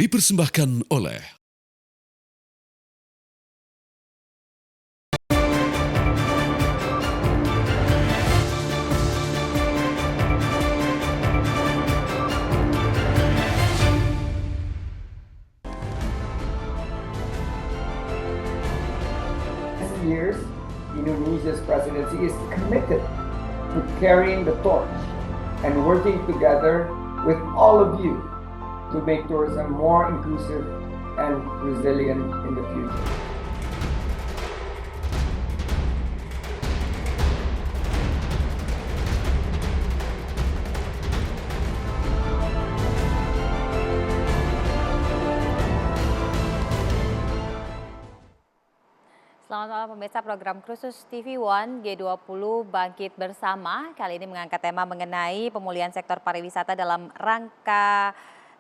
dipersembahkan oleh years, Indonesia's presidency is committed to carrying the torch and working together with all of you to make tourism more inclusive and resilient in the future. Selamat malam pemirsa, program khusus TV One G20 Bangkit Bersama kali ini mengangkat tema mengenai pemulihan sektor pariwisata dalam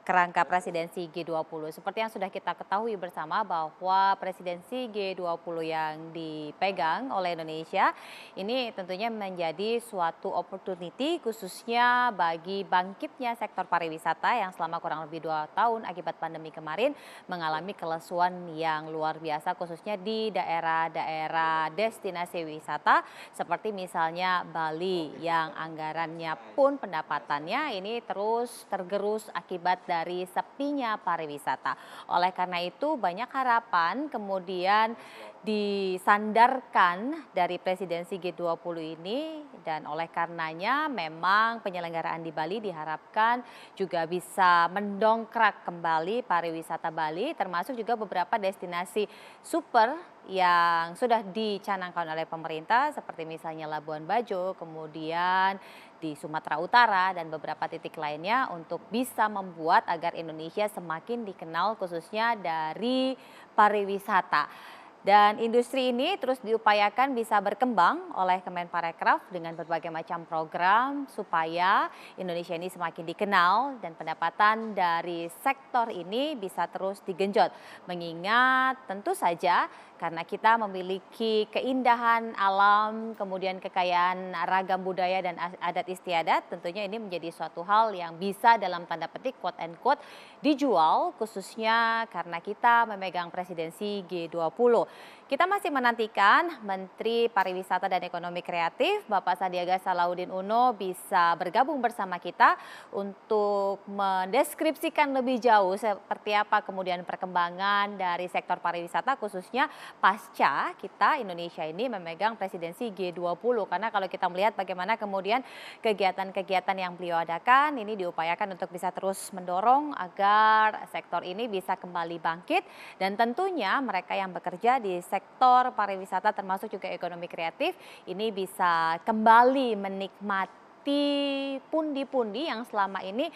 kerangka presidensi G20. Seperti yang sudah kita ketahui bersama bahwa presidensi G20 yang dipegang oleh Indonesia ini tentunya menjadi suatu opportunity khususnya bagi bangkitnya sektor pariwisata yang selama kurang lebih 2 tahun akibat pandemi kemarin mengalami kelesuan yang luar biasa khususnya di daerah-daerah destinasi wisata seperti misalnya Bali yang anggarannya pun pendapatannya ini terus tergerus akibat dari sepinya pariwisata. Oleh karena itu banyak harapan kemudian disandarkan dari presidensi G20 ini dan oleh karenanya memang penyelenggaraan di Bali diharapkan juga bisa mendongkrak kembali pariwisata Bali termasuk juga beberapa destinasi super yang sudah dicanangkan oleh pemerintah seperti misalnya Labuan Bajo, kemudian di Sumatera Utara dan beberapa titik lainnya untuk bisa membuat agar Indonesia semakin dikenal khususnya dari pariwisata. Dan industri ini terus diupayakan bisa berkembang oleh Kemenparekraf dengan berbagai macam program supaya Indonesia ini semakin dikenal dan pendapatan dari sektor ini bisa terus digenjot. Mengingat tentu saja karena kita memiliki keindahan alam, kemudian kekayaan ragam budaya dan adat istiadat, tentunya ini menjadi suatu hal yang bisa dalam tanda petik quote and quote dijual khususnya karena kita memegang presidensi G20. Kita masih menantikan Menteri Pariwisata dan Ekonomi Kreatif Bapak Sandiaga Salahuddin Uno bisa bergabung bersama kita untuk mendeskripsikan lebih jauh seperti apa kemudian perkembangan dari sektor pariwisata khususnya pasca kita Indonesia ini memegang presidensi G20 karena kalau kita melihat bagaimana kemudian kegiatan-kegiatan yang beliau adakan ini diupayakan untuk bisa terus mendorong agar sektor ini bisa kembali bangkit dan tentunya mereka yang bekerja di sektor pariwisata termasuk juga ekonomi kreatif ini bisa kembali menikmati pundi-pundi yang selama ini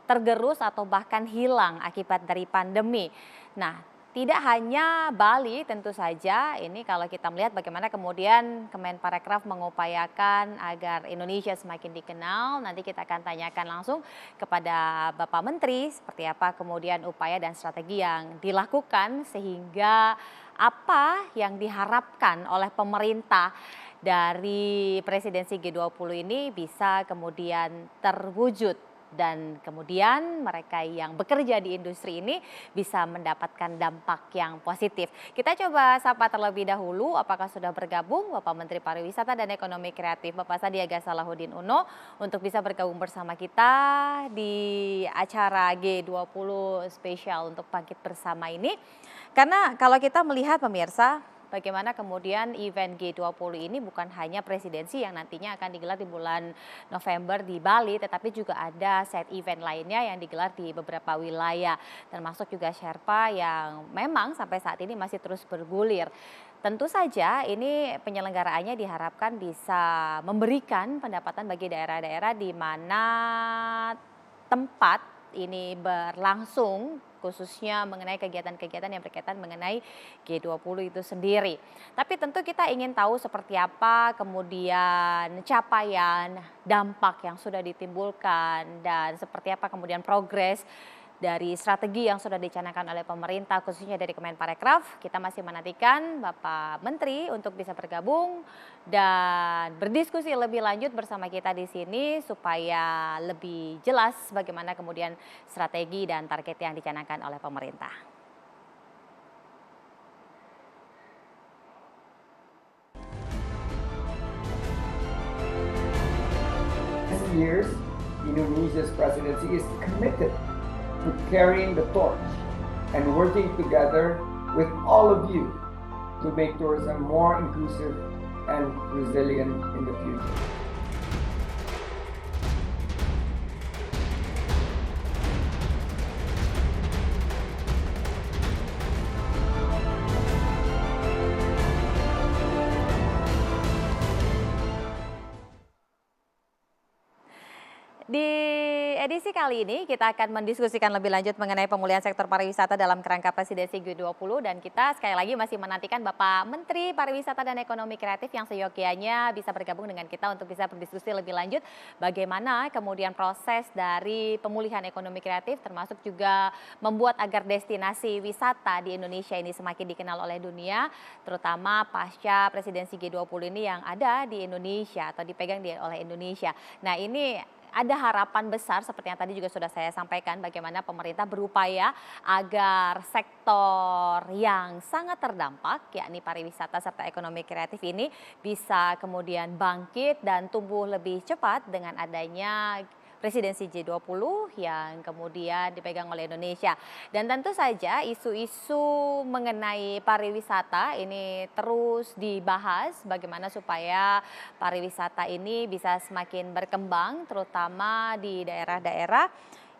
tergerus atau bahkan hilang akibat dari pandemi. Nah, tidak hanya Bali tentu saja ini kalau kita melihat bagaimana kemudian Kemenparekraf mengupayakan agar Indonesia semakin dikenal. Nanti kita akan tanyakan langsung kepada Bapak Menteri seperti apa kemudian upaya dan strategi yang dilakukan sehingga apa yang diharapkan oleh pemerintah dari presidensi G20 ini bisa kemudian terwujud. Dan kemudian mereka yang bekerja di industri ini bisa mendapatkan dampak yang positif. Kita coba sapa terlebih dahulu apakah sudah bergabung Bapak Menteri Pariwisata dan Ekonomi Kreatif Bapak Sandiaga Salahuddin Uno untuk bisa bergabung bersama kita di acara G20 spesial untuk bangkit bersama ini. Karena kalau kita melihat pemirsa bagaimana kemudian event G20 ini bukan hanya presidensi yang nantinya akan digelar di bulan November di Bali, tetapi juga ada side event lainnya yang digelar di beberapa wilayah, termasuk juga Sherpa yang memang sampai saat ini masih terus bergulir. Tentu saja ini penyelenggaraannya diharapkan bisa memberikan pendapatan bagi daerah-daerah di mana tempat ini berlangsung khususnya mengenai kegiatan-kegiatan yang berkaitan mengenai G20 itu sendiri. Tapi tentu kita ingin tahu seperti apa kemudian capaian, dampak yang sudah ditimbulkan dan seperti apa kemudian progres dari strategi yang sudah dicanangkan oleh pemerintah khususnya dari Kemenparekraf. Kita masih menantikan Bapak Menteri untuk bisa bergabung dan berdiskusi lebih lanjut bersama kita di sini supaya lebih jelas bagaimana kemudian strategi dan target yang dicanangkan oleh pemerintah. Years, Indonesia's presidency is committed to carrying the torch and working together with all of you to make tourism more inclusive and resilient in the future. Di edisi kali ini kita akan mendiskusikan lebih lanjut mengenai pemulihan sektor pariwisata dalam kerangka presidensi G20 dan kita sekali lagi masih menantikan Bapak Menteri Pariwisata dan Ekonomi Kreatif yang seyogyanya bisa bergabung dengan kita untuk bisa berdiskusi lebih lanjut bagaimana kemudian proses dari pemulihan ekonomi kreatif termasuk juga membuat agar destinasi wisata di Indonesia ini semakin dikenal oleh dunia terutama pasca presidensi G20 ini yang ada di Indonesia atau dipegang oleh Indonesia. Nah ini ada harapan besar seperti yang tadi juga sudah saya sampaikan bagaimana pemerintah berupaya agar sektor yang sangat terdampak yakni pariwisata serta ekonomi kreatif ini bisa kemudian bangkit dan tumbuh lebih cepat dengan adanya presidensi G20 yang kemudian dipegang oleh Indonesia. Dan tentu saja isu-isu mengenai pariwisata ini terus dibahas bagaimana supaya pariwisata ini bisa semakin berkembang terutama di daerah-daerah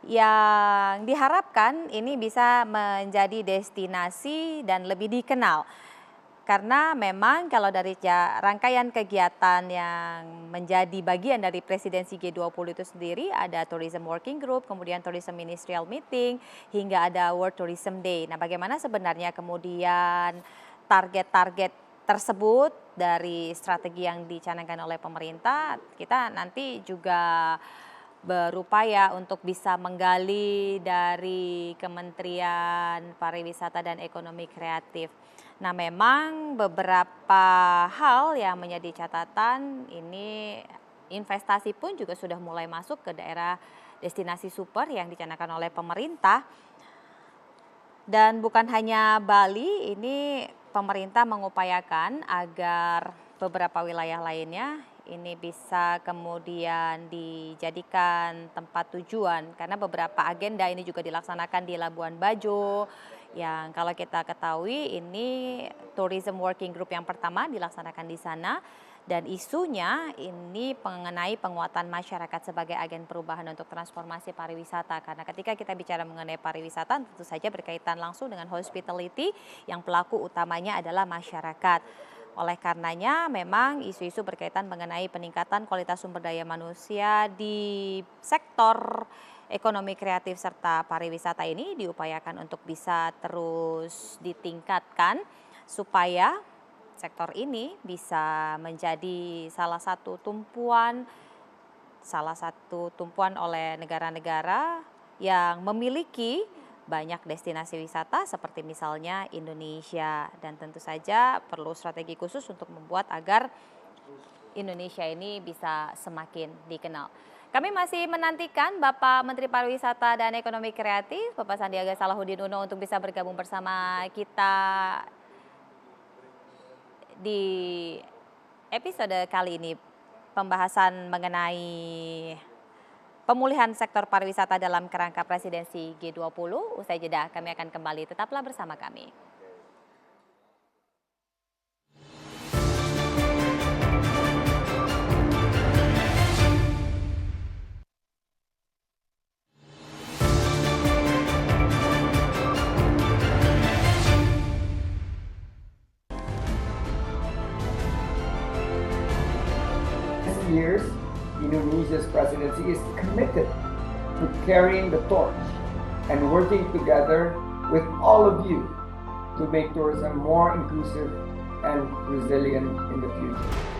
yang diharapkan ini bisa menjadi destinasi dan lebih dikenal. Karena memang kalau dari rangkaian kegiatan yang menjadi bagian dari presidensi G20 itu sendiri ada Tourism Working Group, kemudian Tourism Ministerial Meeting, hingga ada World Tourism Day. Nah bagaimana sebenarnya kemudian target-target tersebut dari strategi yang dicanangkan oleh pemerintah, kita nanti juga berupaya untuk bisa menggali dari Kementerian Pariwisata dan Ekonomi Kreatif. Nah memang beberapa hal yang menjadi catatan ini investasi pun juga sudah mulai masuk ke daerah destinasi super yang dicanangkan oleh pemerintah. Dan bukan hanya Bali, ini pemerintah mengupayakan agar beberapa wilayah lainnya ini bisa kemudian dijadikan tempat tujuan karena beberapa agenda ini juga dilaksanakan di Labuan Bajo yang kalau kita ketahui ini Tourism Working Group yang pertama dilaksanakan di sana dan isunya ini mengenai penguatan masyarakat sebagai agen perubahan untuk transformasi pariwisata karena ketika kita bicara mengenai pariwisata tentu saja berkaitan langsung dengan hospitality yang pelaku utamanya adalah masyarakat. Oleh karenanya memang isu-isu berkaitan mengenai peningkatan kualitas sumber daya manusia di sektor ekonomi kreatif serta pariwisata ini diupayakan untuk bisa terus ditingkatkan supaya sektor ini bisa menjadi salah satu tumpuan oleh negara-negara yang memiliki banyak destinasi wisata seperti misalnya Indonesia dan tentu saja perlu strategi khusus untuk membuat agar Indonesia ini bisa semakin dikenal. Kami masih menantikan Bapak Menteri Pariwisata dan Ekonomi Kreatif, Bapak Sandiaga Salahuddin Uno untuk bisa bergabung bersama kita di episode kali ini. Pembahasan mengenai pemulihan sektor pariwisata dalam kerangka presidensi G20. Usai jeda kami akan kembali, tetaplah bersama kami. Years, Indonesia's presidency is committed to carrying the torch and working together with all of you to make tourism more inclusive and resilient in the future.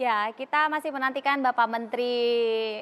Ya, kita masih menantikan Bapak Menteri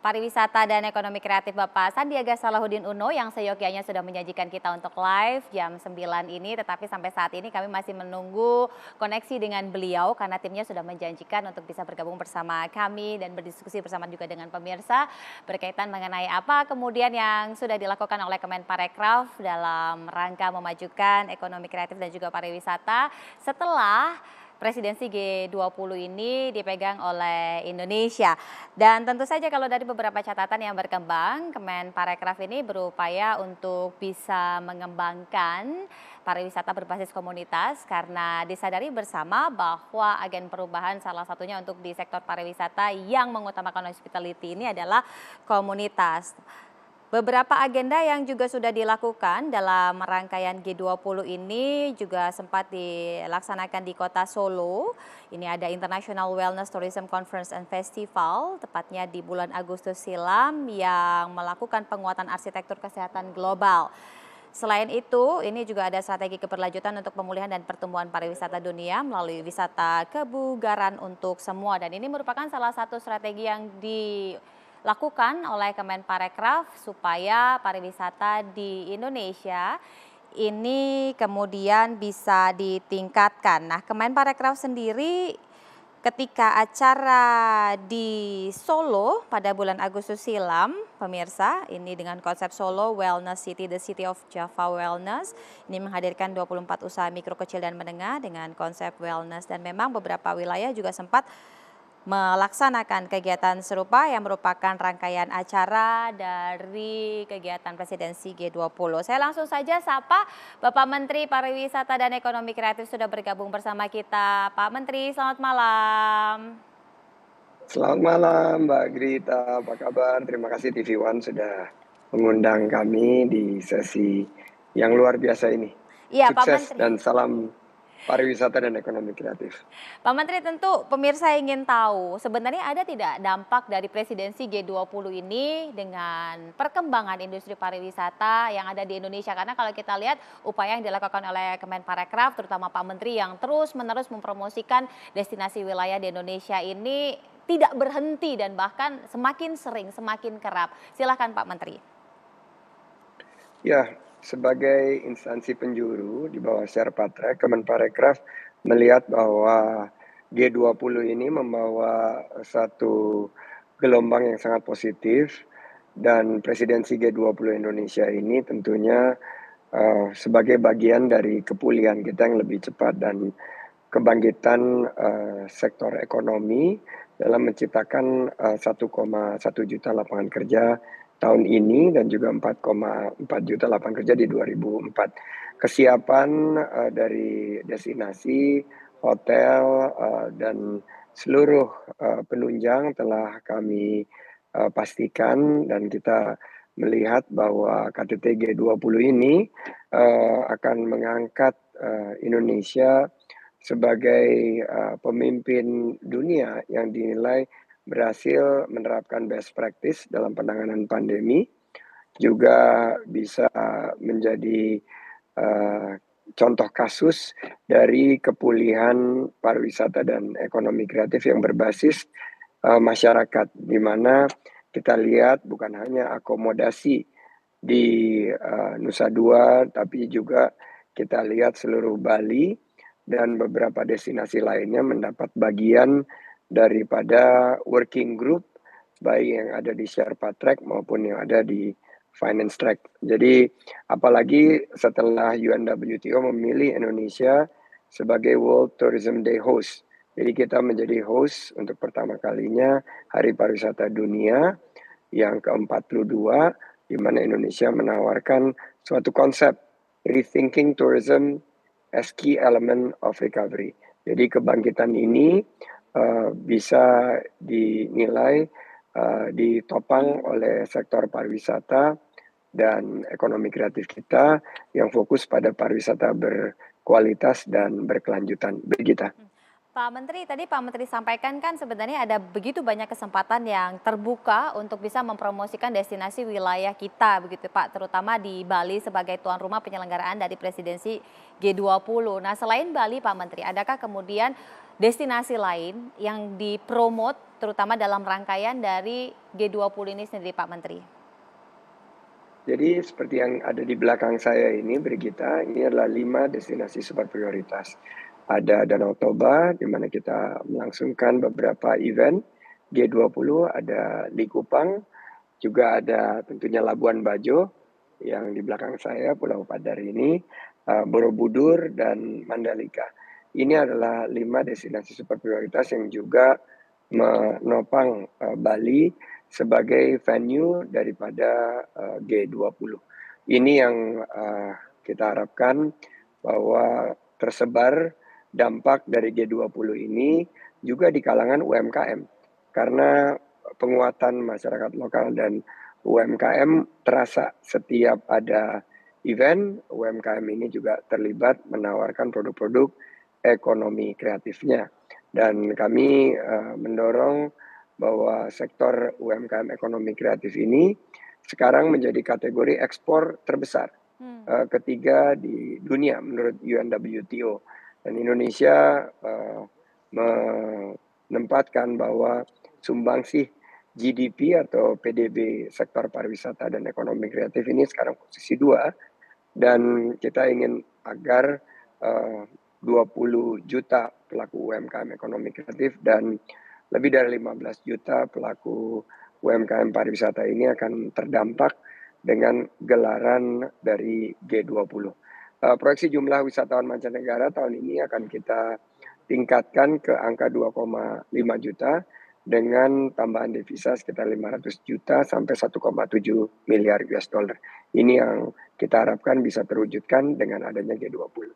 Pariwisata dan Ekonomi Kreatif Bapak Sandiaga Salahuddin Uno yang seyogyanya sudah menyajikan kita untuk live jam 9 ini, tetapi sampai saat ini kami masih menunggu koneksi dengan beliau karena timnya sudah menjanjikan untuk bisa bergabung bersama kami dan berdiskusi bersama juga dengan pemirsa berkaitan mengenai apa kemudian yang sudah dilakukan oleh Kemenparekraf dalam rangka memajukan ekonomi kreatif dan juga pariwisata setelah presidensi G20 ini dipegang oleh Indonesia. Dan tentu saja kalau dari beberapa catatan yang berkembang, Kemenparekraf ini berupaya untuk bisa mengembangkan pariwisata berbasis komunitas karena disadari bersama bahwa agen perubahan salah satunya untuk di sektor pariwisata yang mengutamakan hospitality ini adalah komunitas. Beberapa agenda yang juga sudah dilakukan dalam rangkaian G20 ini juga sempat dilaksanakan di kota Solo. Ini ada International Wellness Tourism Conference and Festival, tepatnya di bulan Agustus silam yang melakukan penguatan arsitektur kesehatan global. Selain itu, ini juga ada strategi keberlanjutan untuk pemulihan dan pertumbuhan pariwisata dunia melalui wisata kebugaran untuk semua. Dan ini merupakan salah satu strategi yang dilakukan oleh Kemenparekraf supaya pariwisata di Indonesia ini kemudian bisa ditingkatkan. Nah, Kemenparekraf sendiri ketika acara di Solo pada bulan Agustus silam, pemirsa, ini dengan konsep Solo Wellness City, The City of Java Wellness, ini menghadirkan 24 usaha mikro, kecil, dan menengah dengan konsep wellness. Dan memang beberapa wilayah juga sempat melaksanakan kegiatan serupa yang merupakan rangkaian acara dari kegiatan presidensi G20. Saya langsung saja sapa Bapak Menteri Pariwisata dan Ekonomi Kreatif sudah bergabung bersama kita. Pak Menteri, selamat malam. Selamat malam Mbak Grita, apa kabar? Terima kasih TV One sudah mengundang kami di sesi yang luar biasa ini. Iya, Pak Sukses Menteri. dan salam pariwisata dan ekonomi kreatif. Pak Menteri, tentu pemirsa ingin tahu sebenarnya ada tidak dampak dari presidensi G20 ini dengan perkembangan industri pariwisata yang ada di Indonesia, karena kalau kita lihat upaya yang dilakukan oleh Kemenparekraf terutama Pak Menteri yang terus-menerus mempromosikan destinasi wilayah di Indonesia ini tidak berhenti dan bahkan semakin sering, semakin kerap. Silakan Pak Menteri. Ya, sebagai instansi penjuru di bawah Sherpatrek, Kemenparekraf melihat bahwa G20 ini membawa satu gelombang yang sangat positif dan presidensi G20 Indonesia ini tentunya sebagai bagian dari kepulihan kita yang lebih cepat dan kebangkitan sektor ekonomi dalam menciptakan 1,1 juta lapangan kerja tahun ini dan juga 4,4 juta lapangan kerja di 2004. Kesiapan dari destinasi, hotel, dan seluruh penunjang telah kami pastikan dan kita melihat bahwa KTT G20 ini akan mengangkat Indonesia sebagai pemimpin dunia yang dinilai berhasil menerapkan best practice dalam penanganan pandemi, juga bisa menjadi contoh kasus dari kepulihan pariwisata dan ekonomi kreatif yang berbasis masyarakat, di mana kita lihat bukan hanya akomodasi di Nusa Dua, tapi juga kita lihat seluruh Bali dan beberapa destinasi lainnya mendapat bagian daripada working group baik yang ada di Sherpatrek maupun yang ada di Finance Track. Jadi apalagi setelah UNWTO memilih Indonesia sebagai World Tourism Day host. Jadi kita menjadi host untuk pertama kalinya Hari Pariwisata Dunia yang ke-42 di mana Indonesia menawarkan suatu konsep rethinking tourism as key element of recovery. Jadi kebangkitan ini bisa dinilai ditopang oleh sektor pariwisata dan ekonomi kreatif kita yang fokus pada pariwisata berkualitas dan berkelanjutan. Begitu. Pak Menteri, tadi Pak Menteri sampaikan kan sebenarnya ada begitu banyak kesempatan yang terbuka untuk bisa mempromosikan destinasi wilayah kita begitu Pak, terutama di Bali sebagai tuan rumah penyelenggaraan dari presidensi G20. Nah, selain Bali Pak Menteri, adakah kemudian destinasi lain yang dipromot terutama dalam rangkaian dari G20 ini sendiri Pak Menteri? Jadi seperti yang ada di belakang saya ini, Brigita, ini adalah 5 destinasi super prioritas. Ada Danau Toba, di mana kita melangsungkan beberapa event G20, ada Likupang, juga ada tentunya Labuan Bajo, yang di belakang saya, Pulau Padar ini, Borobudur, dan Mandalika. Ini adalah 5 destinasi super prioritas yang juga menopang Bali sebagai venue daripada G20. Ini yang kita harapkan bahwa tersebar dampak dari G20 ini juga di kalangan UMKM. Karena penguatan masyarakat lokal dan UMKM terasa setiap ada event, UMKM ini juga terlibat menawarkan produk-produk ekonomi kreatifnya. Dan kami mendorong bahwa sektor UMKM ekonomi kreatif ini sekarang menjadi kategori ekspor terbesar ketiga di dunia menurut UNWTO. Dan Indonesia menempatkan bahwa sumbangsih GDP atau PDB sektor pariwisata dan ekonomi kreatif ini sekarang posisi 2, dan kita ingin agar 20 juta pelaku UMKM ekonomi kreatif dan lebih dari 15 juta pelaku UMKM pariwisata ini akan terdampak dengan gelaran dari G20. Proyeksi jumlah wisatawan mancanegara tahun ini akan kita tingkatkan ke angka 2,5 juta dengan tambahan devisa sekitar 500 juta sampai 1,7 miliar US dollar. Ini yang kita harapkan bisa terwujudkan dengan adanya G20.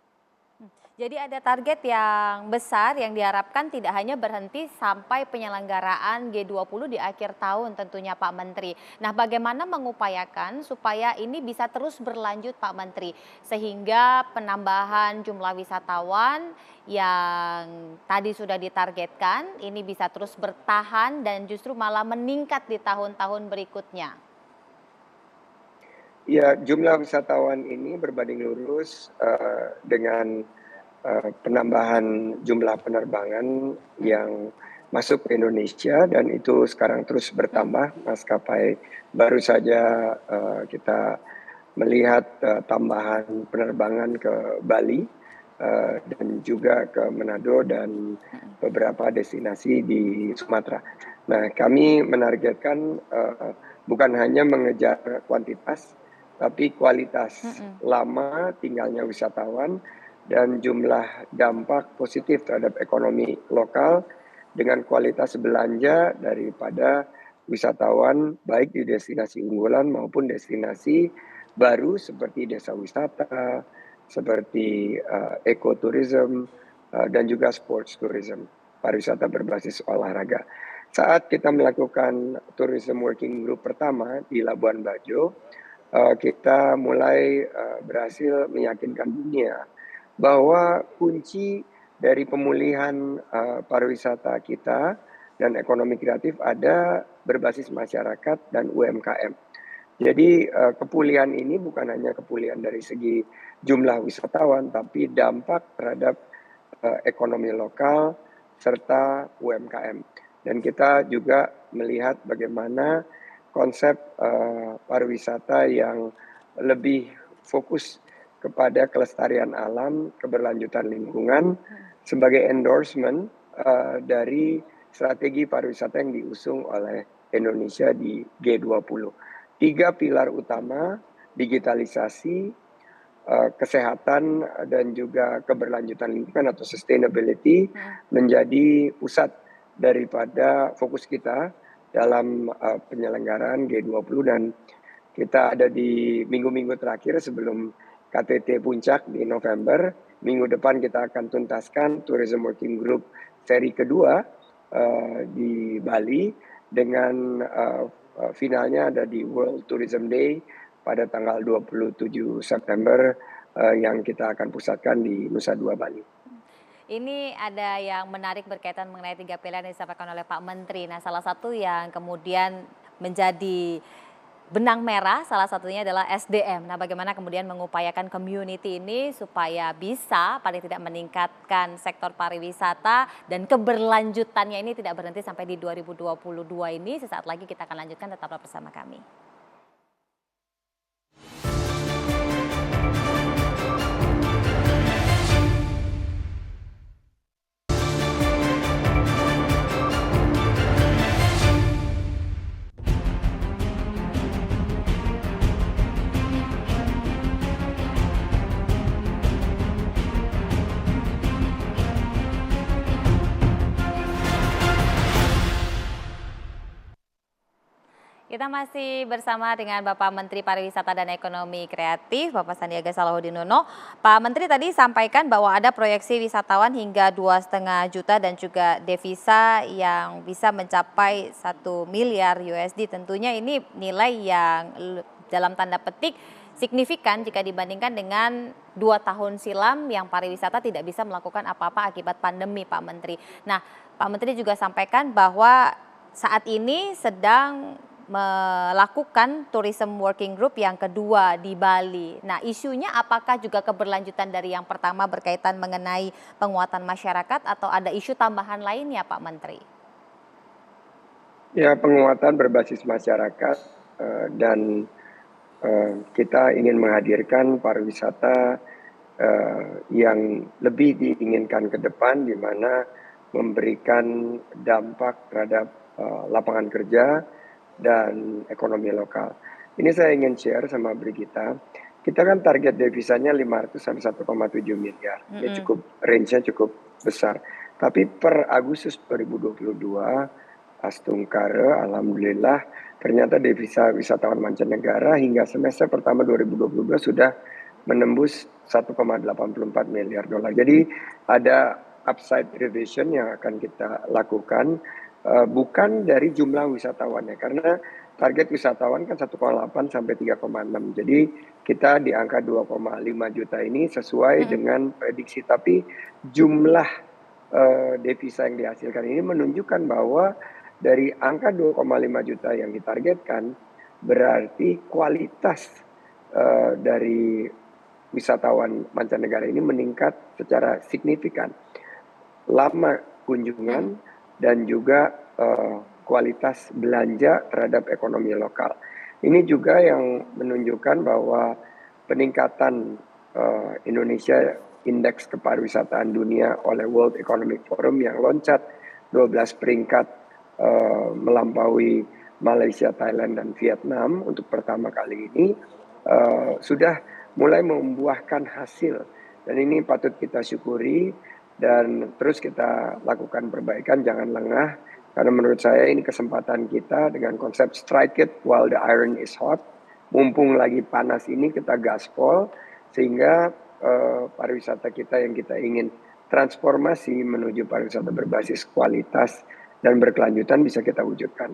Jadi ada target yang besar yang diharapkan tidak hanya berhenti sampai penyelenggaraan G20 di akhir tahun tentunya Pak Menteri. Nah, bagaimana mengupayakan supaya ini bisa terus berlanjut Pak Menteri sehingga penambahan jumlah wisatawan yang tadi sudah ditargetkan ini bisa terus bertahan dan justru malah meningkat di tahun-tahun berikutnya. Ya, jumlah wisatawan ini berbanding lurus dengan penambahan jumlah penerbangan yang masuk ke Indonesia, dan itu sekarang terus bertambah. Maskapai baru saja kita melihat tambahan penerbangan ke Bali dan juga ke Manado dan beberapa destinasi di Sumatera. Nah, kami menargetkan bukan hanya mengejar kuantitas, tapi kualitas lama tinggalnya wisatawan dan jumlah dampak positif terhadap ekonomi lokal dengan kualitas belanja daripada wisatawan baik di destinasi unggulan maupun destinasi baru seperti desa wisata, seperti ekoturism, dan juga sports tourism, pariwisata berbasis olahraga. Saat kita melakukan tourism working group pertama di Labuan Bajo, kita mulai berhasil meyakinkan dunia bahwa kunci dari pemulihan pariwisata kita dan ekonomi kreatif ada berbasis masyarakat dan UMKM. Jadi kepulihan ini bukan hanya kepulihan dari segi jumlah wisatawan, tapi dampak terhadap ekonomi lokal serta UMKM. Dan kita juga melihat bagaimana konsep pariwisata yang lebih fokus kepada kelestarian alam, keberlanjutan lingkungan sebagai endorsement dari strategi pariwisata yang diusung oleh Indonesia di G20. 3 pilar utama, digitalisasi, kesehatan, dan juga keberlanjutan lingkungan atau sustainability menjadi pusat daripada fokus kita dalam penyelenggaraan G20, dan kita ada di minggu-minggu terakhir sebelum KTT Puncak di November. Minggu depan kita akan tuntaskan Tourism Working Group seri kedua di Bali dengan finalnya ada di World Tourism Day pada tanggal 27 September yang kita akan pusatkan di Nusa Dua Bali. Ini ada yang menarik berkaitan mengenai 3 pilihan yang disampaikan oleh Pak Menteri. Nah, salah satu yang kemudian menjadi benang merah salah satunya adalah SDM. Nah, bagaimana kemudian mengupayakan community ini supaya bisa paling tidak meningkatkan sektor pariwisata dan keberlanjutannya ini tidak berhenti sampai di 2022 ini. Sesaat lagi kita akan lanjutkan, tetaplah bersama kami. Kita masih bersama dengan Bapak Menteri Pariwisata dan Ekonomi Kreatif, Bapak Sandiaga Salahuddin Uno. Pak Menteri tadi sampaikan bahwa ada proyeksi wisatawan hingga 2,5 juta dan juga devisa yang bisa mencapai 1 miliar USD. Tentunya ini nilai yang dalam tanda petik signifikan jika dibandingkan dengan 2 tahun silam yang pariwisata tidak bisa melakukan apa-apa akibat pandemi, Pak Menteri. Nah, Pak Menteri juga sampaikan bahwa saat ini sedang melakukan tourism working group yang kedua di Bali. Nah, isunya apakah juga keberlanjutan dari yang pertama berkaitan mengenai penguatan masyarakat atau ada isu tambahan lainnya, Pak Menteri? Ya, penguatan berbasis masyarakat dan kita ingin menghadirkan pariwisata yang lebih diinginkan ke depan, di mana memberikan dampak terhadap lapangan kerja dan ekonomi lokal. Ini saya ingin share sama Brigita. Kita kan target devisanya 500 sampai 1,7 miliar. Ini range-nya cukup besar. Tapi per Agustus 2022, Astungkare, alhamdulillah, ternyata devisa wisatawan mancanegara hingga semester pertama 2022 sudah menembus 1,84 miliar dolar. Jadi ada upside revision yang akan kita lakukan. Bukan dari jumlah wisatawannya, karena target wisatawan kan 1,8 sampai 3,6. Jadi kita di angka 2,5 juta ini sesuai dengan prediksi. Tapi jumlah devisa yang dihasilkan ini menunjukkan bahwa dari angka 2,5 juta yang ditargetkan, berarti kualitas dari wisatawan mancanegara ini meningkat secara signifikan. Lama kunjungan dan juga kualitas belanja terhadap ekonomi lokal. Ini juga yang menunjukkan bahwa peningkatan Indonesia indeks kepariwisataan dunia oleh World Economic Forum yang loncat 12 peringkat melampaui Malaysia, Thailand, dan Vietnam untuk pertama kali ini sudah mulai membuahkan hasil. Dan ini patut kita syukuri. Dan terus kita lakukan perbaikan, jangan lengah. Karena menurut saya ini kesempatan kita dengan konsep strike it while the iron is hot. Mumpung lagi panas ini kita gaspol, sehingga pariwisata kita yang kita ingin transformasi menuju pariwisata berbasis kualitas dan berkelanjutan bisa kita wujudkan.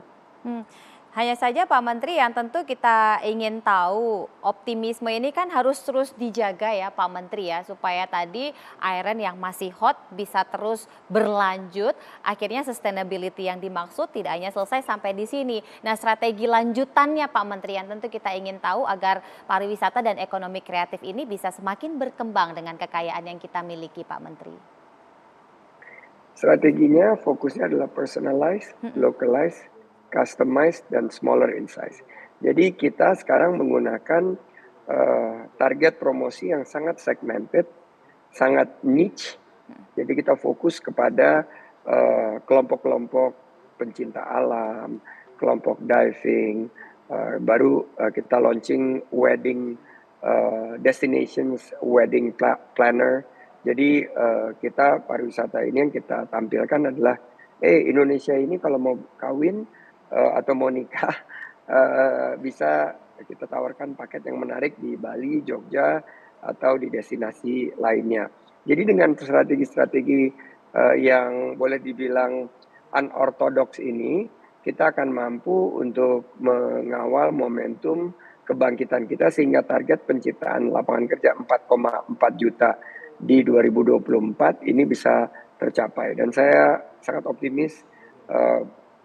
Hanya saja Pak Menteri yang tentu kita ingin tahu, optimisme ini kan harus terus dijaga ya Pak Menteri ya, supaya tadi iron yang masih hot bisa terus berlanjut, akhirnya sustainability yang dimaksud tidak hanya selesai sampai di sini. Nah, strategi lanjutannya Pak Menteri yang tentu kita ingin tahu agar pariwisata dan ekonomi kreatif ini bisa semakin berkembang dengan kekayaan yang kita miliki Pak Menteri. Strateginya fokusnya adalah personalized, localized, customized, dan smaller in size. Jadi kita sekarang menggunakan target promosi yang sangat segmented, sangat niche. Jadi kita fokus kepada kelompok-kelompok pencinta alam, kelompok diving, baru kita launching wedding destinations, wedding planner. Jadi kita pariwisata ini yang kita tampilkan adalah Indonesia ini kalau mau kawin atau mau nikah bisa kita tawarkan paket yang menarik di Bali, Jogja, atau di destinasi lainnya. Jadi dengan strategi-strategi yang boleh dibilang unorthodox ini, kita akan mampu untuk mengawal momentum kebangkitan kita sehingga target penciptaan lapangan kerja 4,4 juta di 2024 ini bisa tercapai. Dan saya sangat optimis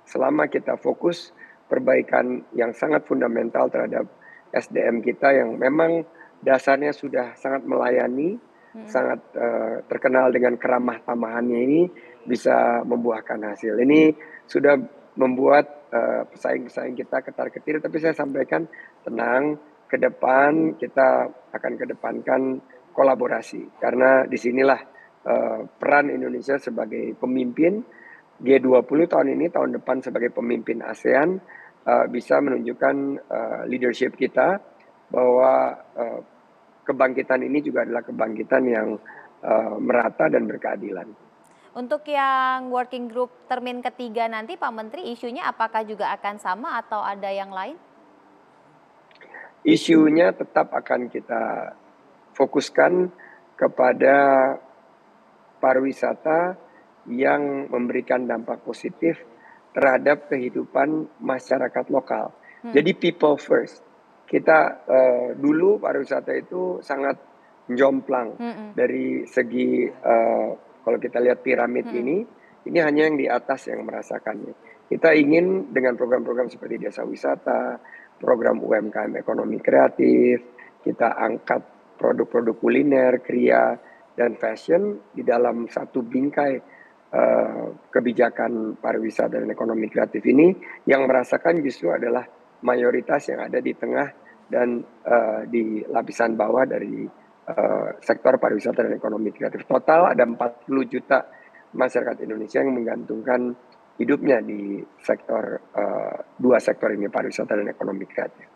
selama kita fokus perbaikan yang sangat fundamental terhadap SDM kita yang memang dasarnya sudah sangat melayani, sangat terkenal dengan keramah tamahannya ini bisa membuahkan hasil. Ini sudah membuat pesaing-pesaing kita ketar-ketir, tapi saya sampaikan tenang, ke depan kita akan kedepankan kolaborasi karena disinilah peran Indonesia sebagai pemimpin G20 tahun ini, tahun depan sebagai pemimpin ASEAN bisa menunjukkan leadership kita bahwa kebangkitan ini juga adalah kebangkitan yang merata dan berkeadilan. Untuk yang working group termin ketiga nanti Pak Menteri, isunya apakah juga akan sama atau ada yang lain? Isunya tetap akan kita fokuskan kepada pariwisata yang memberikan dampak positif terhadap kehidupan masyarakat lokal. Jadi people first. Kita dulu pariwisata itu sangat jomplang dari segi kalau kita lihat piramid ini hanya yang di atas yang merasakannya. Kita ingin dengan program-program seperti desa wisata, program UMKM ekonomi kreatif, kita angkat produk-produk kuliner, kria, dan fashion di dalam satu bingkai kebijakan pariwisata dan ekonomi kreatif ini yang merasakan justru adalah mayoritas yang ada di tengah dan di lapisan bawah dari sektor pariwisata dan ekonomi kreatif. Total ada 40 juta masyarakat Indonesia yang menggantungkan hidupnya di sektor dua sektor ini, pariwisata dan ekonomi kreatif.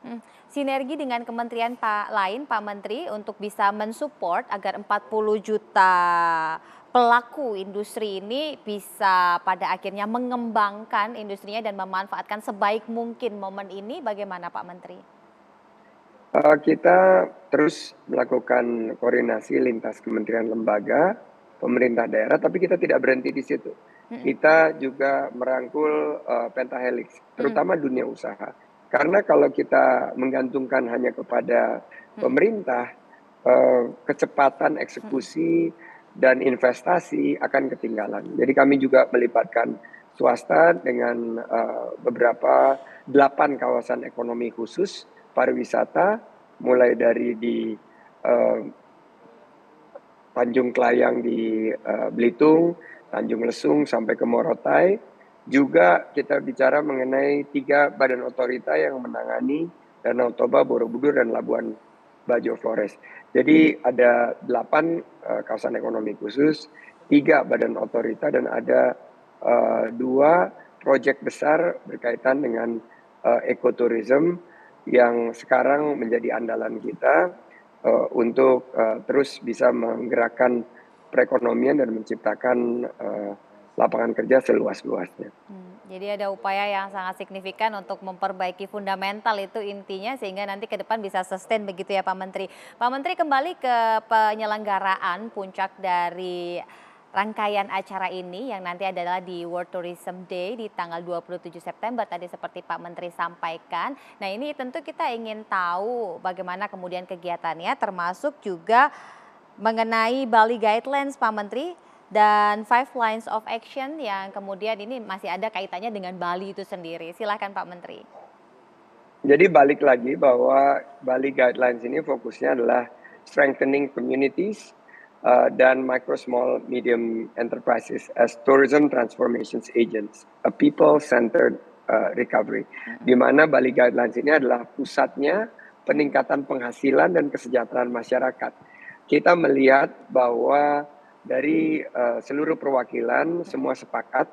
Sinergi dengan kementerian lain Pak Menteri untuk bisa mensupport agar 40 juta pelaku industri ini bisa pada akhirnya mengembangkan industrinya dan memanfaatkan sebaik mungkin momen ini, bagaimana Pak Menteri? Kita terus melakukan koordinasi lintas kementerian lembaga, pemerintah daerah, tapi kita tidak berhenti di situ. Kita juga merangkul pentahelix, terutama dunia usaha. Karena kalau kita menggantungkan hanya kepada pemerintah, kecepatan eksekusi dan investasi akan ketinggalan. Jadi kami juga melibatkan swasta dengan beberapa 8 kawasan ekonomi khusus pariwisata, mulai dari di Tanjung Klayang di Belitung, Tanjung Lesung sampai ke Morotai. Juga kita bicara mengenai 3 badan otorita yang menangani Danau Toba, Borobudur, dan Labuan Bajo Flores. Jadi ada 8 kawasan ekonomi khusus, 3 badan otorita, dan ada 2 proyek besar berkaitan dengan ekoturism yang sekarang menjadi andalan kita untuk terus bisa menggerakkan perekonomian dan menciptakan lapangan kerja seluas-luasnya. Jadi ada upaya yang sangat signifikan untuk memperbaiki fundamental itu intinya sehingga nanti ke depan bisa sustain begitu ya Pak Menteri. Pak Menteri, kembali ke penyelenggaraan puncak dari rangkaian acara ini yang nanti adalah di World Tourism Day di tanggal 27 September tadi seperti Pak Menteri sampaikan. Nah ini tentu kita ingin tahu bagaimana kemudian kegiatannya termasuk juga mengenai Bali Guidelines Pak Menteri dan 5 Lines of Action yang kemudian ini masih ada kaitannya dengan Bali itu sendiri. Silakan Pak Menteri. Jadi balik lagi bahwa Bali Guidelines ini fokusnya adalah strengthening communities dan micro, small, medium enterprises as tourism transformations agents, a people-centered recovery. Di mana Bali Guidelines ini adalah pusatnya peningkatan penghasilan dan kesejahteraan masyarakat. Kita melihat bahwa dari seluruh perwakilan semua sepakat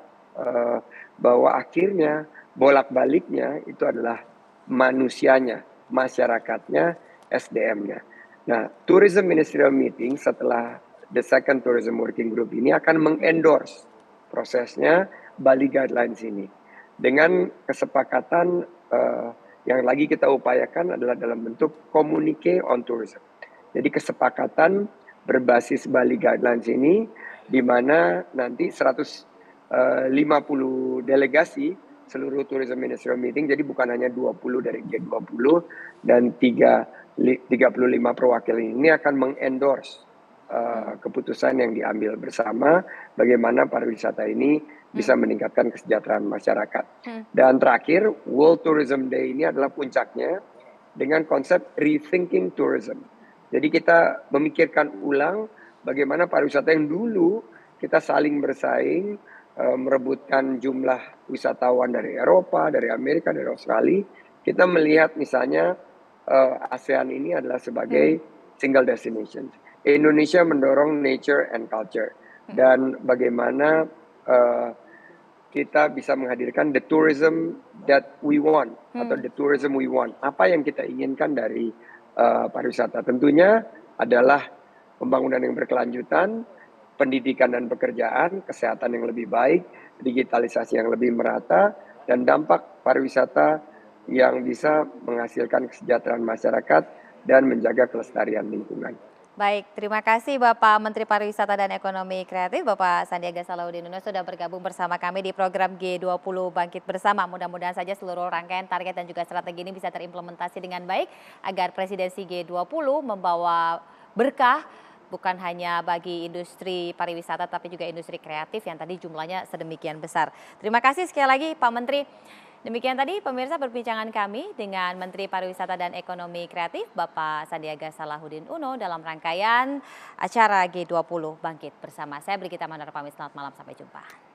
bahwa akhirnya bolak-baliknya itu adalah manusianya, masyarakatnya, SDM-nya. Nah, Tourism Ministerial Meeting setelah the second Tourism Working Group ini akan mengendorse prosesnya Bali Guidelines ini. Dengan kesepakatan yang lagi kita upayakan adalah dalam bentuk communique on tourism. Jadi kesepakatan berbasis Bali Guidelines ini di mana nanti 150 delegasi seluruh Tourism Ministerial Meeting, jadi bukan hanya 20 dari G20 dan 35 perwakilan ini akan mengendorse keputusan yang diambil bersama bagaimana pariwisata ini bisa meningkatkan kesejahteraan masyarakat. Dan terakhir, World Tourism Day ini adalah puncaknya dengan konsep rethinking tourism. Jadi kita memikirkan ulang bagaimana pariwisata yang dulu kita saling bersaing, merebutkan jumlah wisatawan dari Eropa, dari Amerika, dari Australia. Kita melihat misalnya ASEAN ini adalah sebagai single destination. Indonesia mendorong nature and culture dan bagaimana kita bisa menghadirkan the tourism that we want atau the tourism we want. Apa yang kita inginkan dari pariwisata? Tentunya adalah pembangunan yang berkelanjutan, pendidikan dan pekerjaan, kesehatan yang lebih baik, digitalisasi yang lebih merata, dan dampak pariwisata yang bisa menghasilkan kesejahteraan masyarakat dan menjaga kelestarian lingkungan. Baik, terima kasih Bapak Menteri Pariwisata dan Ekonomi Kreatif, Bapak Sandiaga Salahuddin Uno sudah bergabung bersama kami di program G20 Bangkit Bersama. Mudah-mudahan saja seluruh rangkaian target dan juga strategi ini bisa terimplementasi dengan baik agar presidensi G20 membawa berkah bukan hanya bagi industri pariwisata tapi juga industri kreatif yang tadi jumlahnya sedemikian besar. Terima kasih sekali lagi Pak Menteri. Demikian tadi pemirsa perbincangan kami dengan Menteri Pariwisata dan Ekonomi Kreatif Bapak Sandiaga Salahuddin Uno dalam rangkaian acara G20 Bangkit Bersama. Saya Brigita Mandar pamit, selamat malam, sampai jumpa.